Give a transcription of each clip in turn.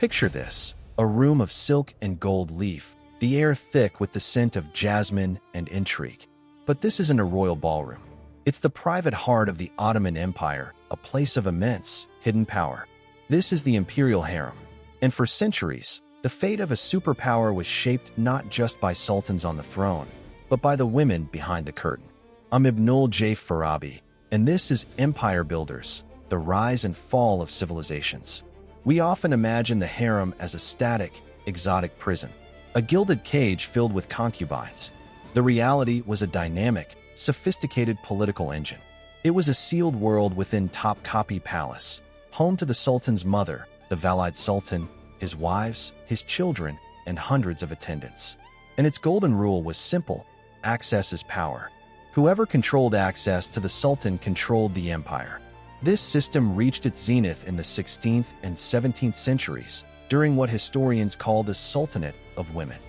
Picture this, a room of silk and gold leaf, the air thick with the scent of jasmine and intrigue. But this isn't a royal ballroom. It's the private heart of the Ottoman Empire, a place of immense, hidden power. This is the imperial harem. And for centuries, the fate of a superpower was shaped not just by sultans on the throne, but by the women behind the curtain. I'm Ibnul Jaif Farabi, and this is Empire Builders, the rise and fall of civilizations. We often imagine the harem as a static, exotic prison, a gilded cage filled with concubines. The reality was a dynamic, sophisticated political engine. It was a sealed world within Topkapi Palace, home to the sultan's mother, the Valide Sultan, his wives, his children, and hundreds of attendants. And its golden rule was simple: access is power. Whoever controlled access to the sultan controlled the empire. This system reached its zenith in the 16th and 17th centuries, during what historians call the Sultanate of Women.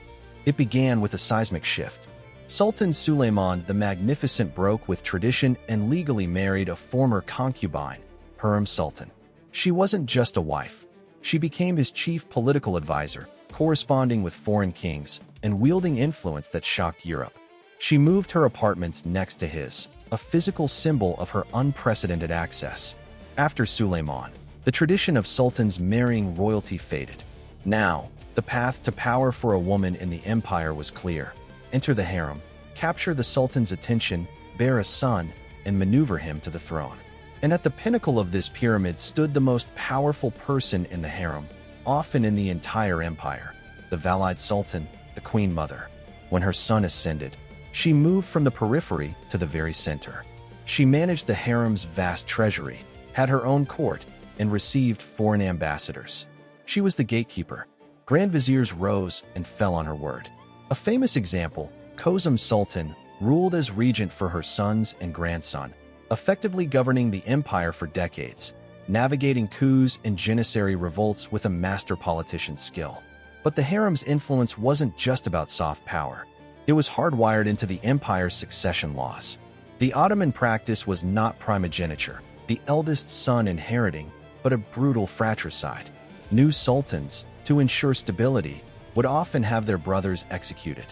It began with a seismic shift. Sultan Suleiman the Magnificent broke with tradition and legally married a former concubine, Harem Sultan. She wasn't just a wife. She became his chief political advisor, corresponding with foreign kings and wielding influence that shocked Europe. She moved her apartments next to his, a physical symbol of her unprecedented access. After Suleiman, the tradition of sultans marrying royalty faded. Now, the path to power for a woman in the empire was clear. Enter the harem, capture the sultan's attention, bear a son, and maneuver him to the throne. And at the pinnacle of this pyramid stood the most powerful person in the harem, often in the entire empire, the Valide Sultan, the Queen Mother. When her son ascended, she moved from the periphery to the very center. She managed the harem's vast treasury, had her own court, and received foreign ambassadors. She was the gatekeeper. Grand viziers rose and fell on her word. A famous example, Kozum Sultan ruled as regent for her sons and grandson, effectively governing the empire for decades, navigating coups and janissary revolts with a master politician's skill. But the harem's influence wasn't just about soft power. It was hardwired into the empire's succession laws. The Ottoman practice was not primogeniture, the eldest son inheriting, but a brutal fratricide. New sultans, to ensure stability, would often have their brothers executed.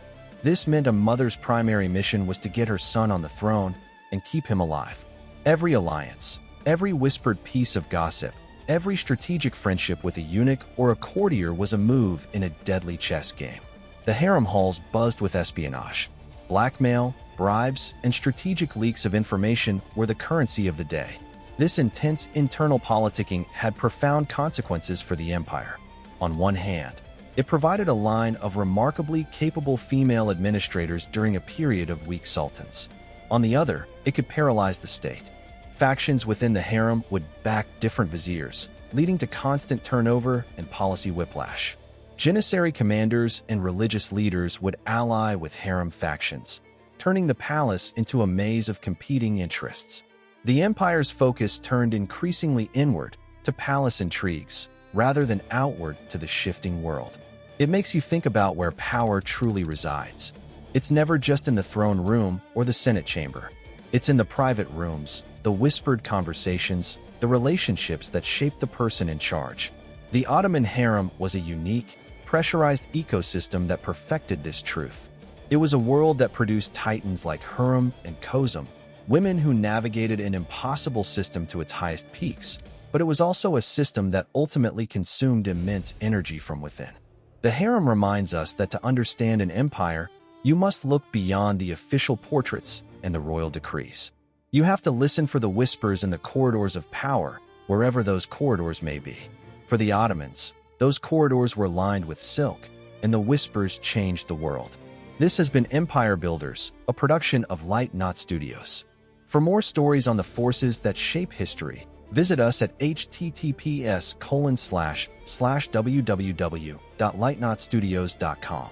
This meant a mother's primary mission was to get her son on the throne and keep him alive. Every alliance, every whispered piece of gossip, every strategic friendship with a eunuch or a courtier was a move in a deadly chess game. The harem halls buzzed with espionage. Blackmail, bribes, and strategic leaks of information were the currency of the day. This intense internal politicking had profound consequences for the empire. On one hand, it provided a line of remarkably capable female administrators during a period of weak sultans. On the other, it could paralyze the state. Factions within the harem would back different viziers, leading to constant turnover and policy whiplash. Janissary commanders and religious leaders would ally with harem factions, turning the palace into a maze of competing interests. The empire's focus turned increasingly inward to palace intrigues, rather than outward to the shifting world. It makes you think about where power truly resides. It's never just in the throne room or the Senate chamber. It's in the private rooms, the whispered conversations, the relationships that shape the person in charge. The Ottoman harem was a unique, pressurized ecosystem that perfected this truth. It was a world that produced titans like Harem and Kozum, women who navigated an impossible system to its highest peaks, but it was also a system that ultimately consumed immense energy from within. The harem reminds us that to understand an empire, you must look beyond the official portraits and the royal decrees. You have to listen for the whispers in the corridors of power, wherever those corridors may be. For the Ottomans, those corridors were lined with silk, and the whispers changed the world. This has been Empire Builders, a production of Light Knot Studios. For more stories on the forces that shape history, visit us at https://www.lightknotstudios.com.